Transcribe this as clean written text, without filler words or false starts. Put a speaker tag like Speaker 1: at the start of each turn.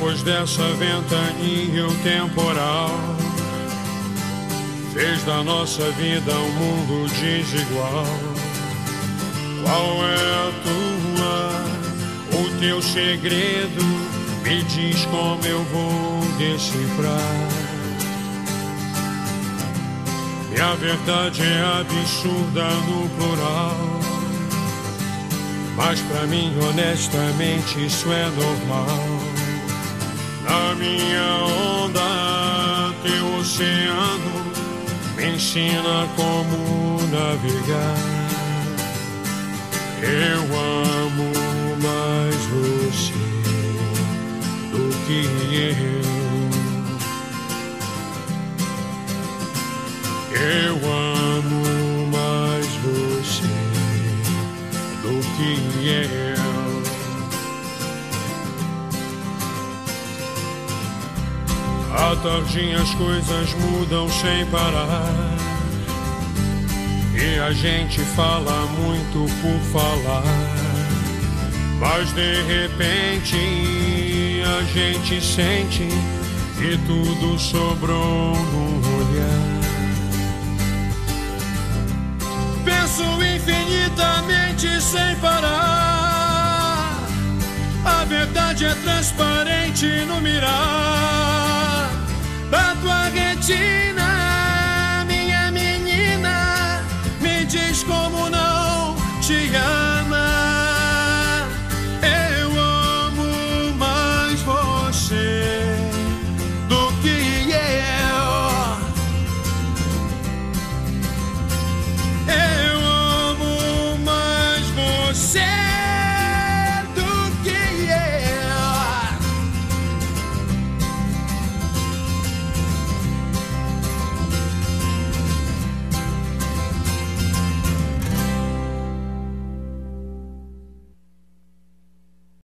Speaker 1: Depois dessa ventania o temporal fez da nossa vida um mundo desigual. Qual é a tua, o teu segredo? Me diz como eu vou decifrar. E a verdade é absurda no plural, mas pra mim honestamente isso é normal. Na minha onda, teu oceano me ensina como navegar. Eu amo mais você do que eu. Eu amo mais você do que eu. À tardinha as coisas mudam sem parar, e a gente fala muito por falar, mas de repente a gente sente que tudo sobrou no olhar. Penso infinitamente sem parar, a verdade é transparente no mirar.